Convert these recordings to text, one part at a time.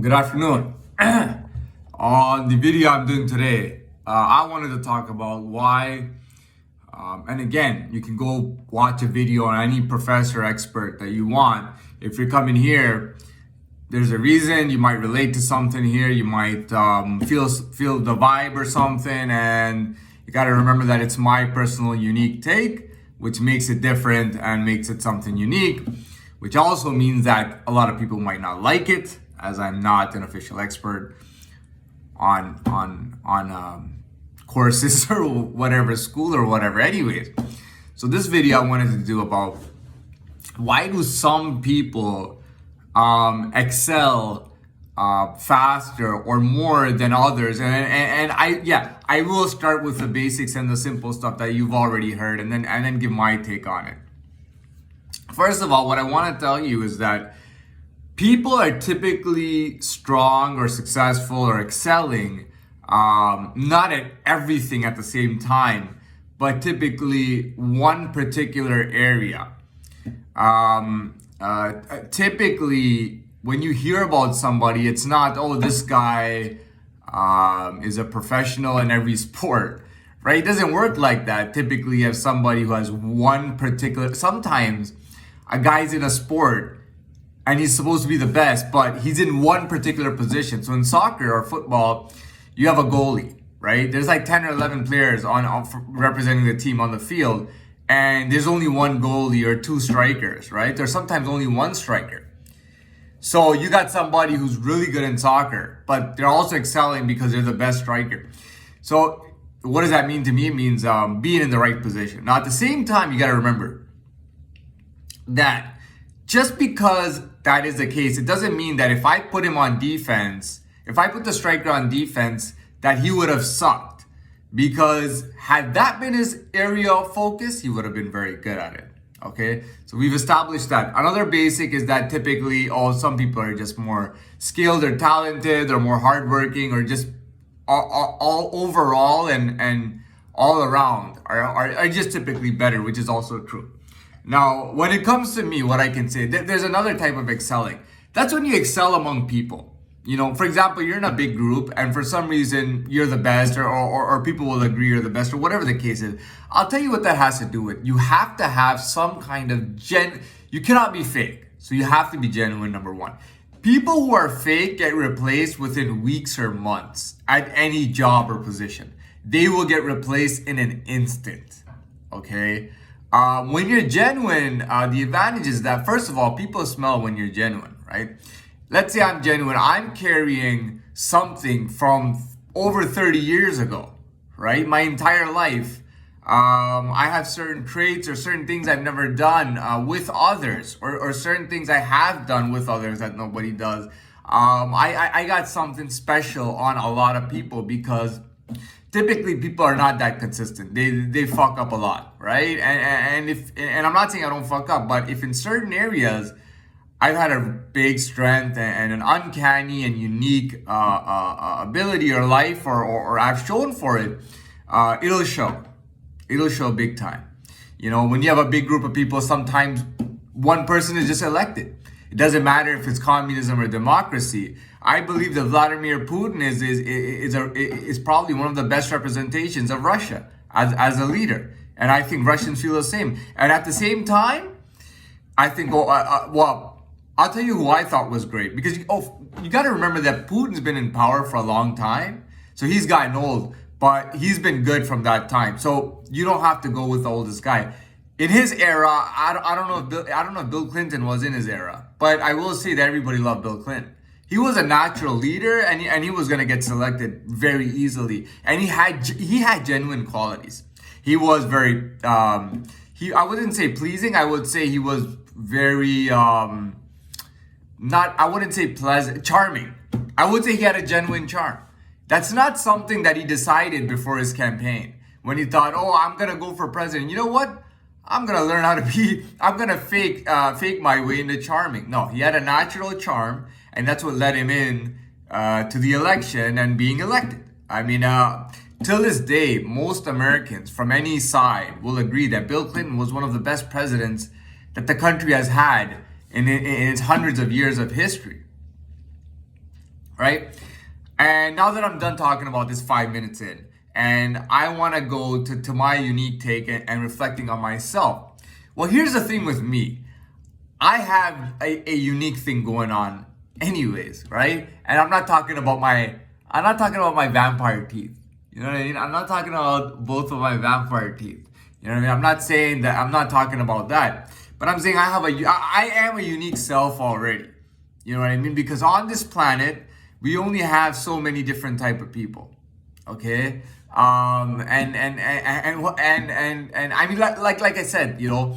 Good afternoon. On the video I'm doing today, I wanted to talk about why, and again, you can go watch a video on any professor expert that you want. If you're coming here, there's a reason you might relate to something here. You might feel the vibe or something, and you got to remember that it's my personal unique take, which makes it different and makes it something unique, which also means that a lot of people might not like it, as I'm not an official expert on courses or whatever, school or whatever. Anyways, so this video I wanted to do about why do some people excel faster or more than others, and I will start with the basics and the simple stuff that you've already heard, and then give my take on it. First of all, what I want to tell you is that people are typically strong or successful or excelling, not at everything at the same time, but typically one particular area. Typically, when you hear about somebody, it's not, oh, this guy is a professional in every sport, right? It doesn't work like that. Typically, you have somebody who has one particular, sometimes a guy's in a sport and he's supposed to be the best, but he's in one particular position. So in soccer or football, you have a goalie, right? There's like 10 or 11 players on representing the team on the field, and there's only one goalie or two strikers, right? There's sometimes only one striker. So you got somebody who's really good in soccer, but they're also excelling because they're the best striker. So what does that mean to me? It means being in the right position. Now, at the same time, you got to remember that just because that is the case, it doesn't mean that if I put him on defense, if I put the striker on defense, that he would have sucked. Because had that been his area of focus, he would have been very good at it. Okay, so we've established that. Another basic is that typically, some people are just more skilled or talented or more hardworking or just all overall and all around are just typically better, which is also true. Now, when it comes to me, what I can say, there's another type of excelling. That's when you excel among people. You know, for example, you're in a big group and for some reason you're the best or people will agree you're the best or whatever the case is. I'll tell you what that has to do with. You have to have some kind of you cannot be fake. So you have to be genuine, number one. People who are fake get replaced within weeks or months at any job or position. They will get replaced in an instant. Okay? When you're genuine, the advantage is that, first of all, people smell when you're genuine, right? Let's say I'm genuine. I'm carrying something from over 30 years ago, right? My entire life. I have certain traits or certain things I've never done with others or certain things I have done with others that nobody does. I got something special on a lot of people because typically people are not that consistent. They fuck up a lot, right? And I'm not saying I don't fuck up, but if in certain areas I've had a big strength and an uncanny and unique ability or life or I've shown for it, it'll show. It'll show big time. You know, when you have a big group of people, sometimes one person is just elected. It doesn't matter if it's communism or democracy. I believe that Vladimir Putin is probably one of the best representations of Russia as a leader. And I think Russians feel the same. And at the same time, I think, I'll tell you who I thought was great. Because, you got to remember that Putin's been in power for a long time. So he's gotten old, but he's been good from that time. So you don't have to go with the oldest guy. In his era, I don't know if Bill Clinton was in his era, but I will say that everybody loved Bill Clinton. He was a natural leader, and he was going to get selected very easily. And he had genuine qualities. He was very I wouldn't say pleasing. I would say he was very I wouldn't say pleasant, charming. I would say he had a genuine charm. That's not something that he decided before his campaign when he thought, I'm going to go for president. You know what? I'm going to learn how to I'm going to fake my way into charming. No, he had a natural charm, and that's what led him in to the election and being elected. I mean, till this day, most Americans from any side will agree that Bill Clinton was one of the best presidents that the country has had in its hundreds of years of history. right? And now that I'm done talking about this 5 minutes in, and I want to go to my unique take and reflecting on myself. Well, here's the thing with me. I have a unique thing going on anyways, right? And I'm not talking about my vampire teeth. You know what I mean? I'm not talking about both of my vampire teeth. You know what I mean? I'm not saying that, I'm not talking about that. But I'm saying I am a unique self already. You know what I mean? Because on this planet, we only have so many different type of people. Okay? And I mean, like I said, you know,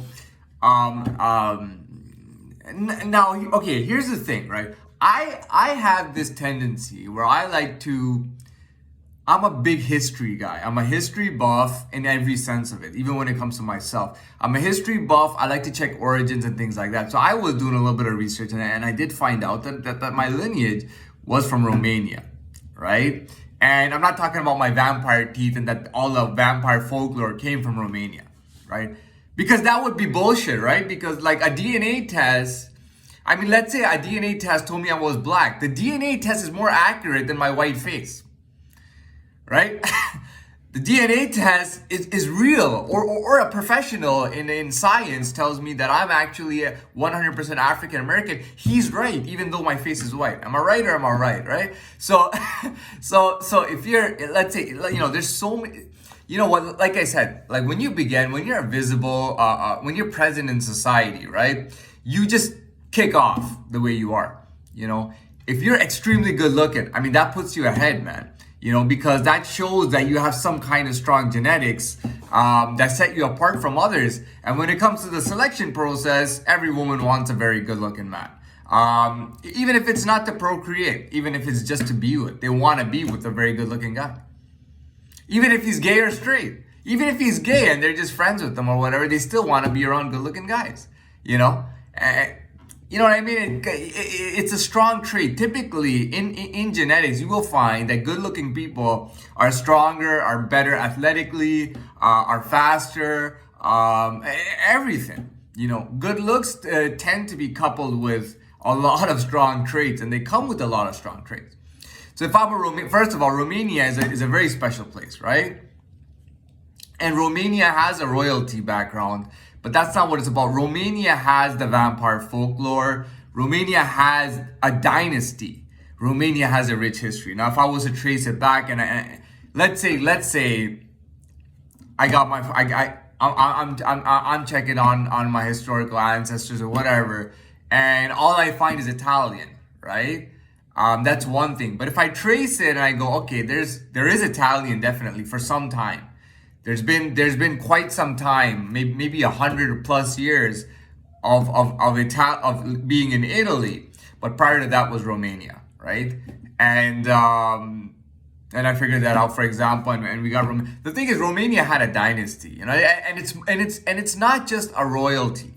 now, okay, here's the thing, right? I have this tendency where I'm a big history guy. I'm a history buff in every sense of it, even when it comes to myself. I'm a history buff. I like to check origins and things like that. So I was doing a little bit of research, and I did find out that my lineage was from Romania, right? And I'm not talking about my vampire teeth and that all the vampire folklore came from Romania, right? Because that would be bullshit, right? Because like a DNA test, I mean, let's say a DNA test told me I was black. The DNA test is more accurate than my white face, right? The DNA test is real, or a professional in science tells me that I'm actually a 100% African American. He's right, even though my face is white. Am I right or am I right? So, so if you're, let's say, you know, there's so many, you know what, like I said, like when you're visible, when you're present in society, right? You just kick off the way you are, you know? If you're extremely good looking, I mean, that puts you ahead, man. You know, because that shows that you have some kind of strong genetics that set you apart from others. And when it comes to the selection process, every woman wants a very good looking man. Even if it's not to procreate, even if it's just to be with, they want to be with a very good looking guy. Even if he's gay or straight, even if he's gay and they're just friends with them or whatever, they still want to be around good looking guys, you know? You know what I mean? It's a strong trait. Typically, in genetics, you will find that good-looking people are stronger, are better athletically, are faster, everything. You know, good looks tend to be coupled with a lot of strong traits, and they come with a lot of strong traits. So if I'm first of all, Romania is a very special place, right? And Romania has a royalty background. But that's not what it's about. Romania has the vampire folklore. Romania has a dynasty. Romania has a rich history. Now, if I was to trace it back, and let's say, I'm checking on my historical ancestors or whatever, and all I find is Italian, right? That's one thing. But if I trace it and I go, okay, there is Italian definitely for some time. There's been quite some time, maybe 100+ years of being in Italy, but prior to that was Romania, right? And I figured that out, for example, and we got the thing is, Romania had a dynasty, you know, and it's not just a royalty.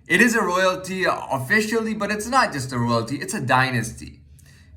It is a royalty officially, but it's not just a royalty; it's a dynasty.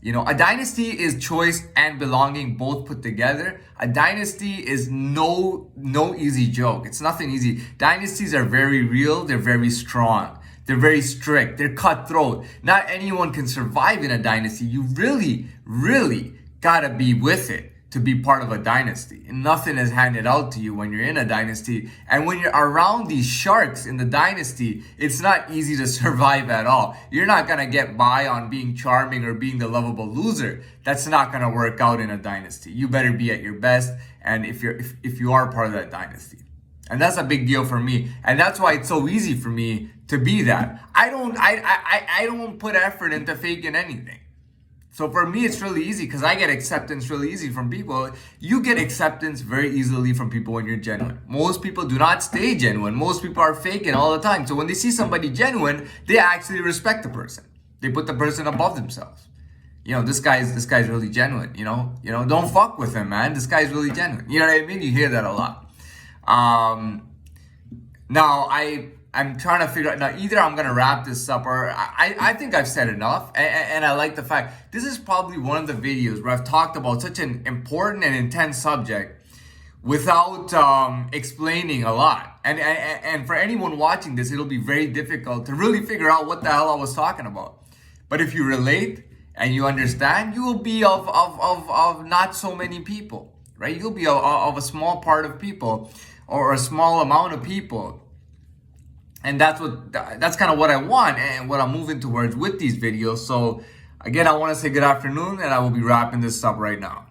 You know, a dynasty is choice and belonging both put together. A dynasty is no easy joke. It's nothing easy. Dynasties are very real. They're very strong. They're very strict. They're cutthroat. Not anyone can survive in a dynasty. You really, really gotta be with it to be part of a dynasty. And nothing is handed out to you when you're in a dynasty. And when you're around these sharks in the dynasty, it's not easy to survive at all. You're not gonna get by on being charming or being the lovable loser. That's not gonna work out in a dynasty. You better be at your best, and if you are part of that dynasty. And that's a big deal for me. And that's why it's so easy for me to be that. I don't put effort into faking anything. So for me, it's really easy because I get acceptance really easy from people. You get acceptance very easily from people when you're genuine. Most people do not stay genuine. Most people are faking all the time. So when they see somebody genuine, they actually respect the person. They put the person above themselves. You know, this guy's really genuine. You know, don't fuck with him, man. This guy's really genuine. You know what I mean? You hear that a lot. Now I'm trying to figure out, now either I'm going to wrap this up or I think I've said enough. And I like the fact, this is probably one of the videos where I've talked about such an important and intense subject without explaining a lot. And for anyone watching this, it'll be very difficult to really figure out what the hell I was talking about. But if you relate and you understand, you will be of not so many people, right? You'll be of a small part of people, or a small amount of people. And that's kind of what I want and what I'm moving towards with these videos. So again, I want to say good afternoon, and I will be wrapping this up right now.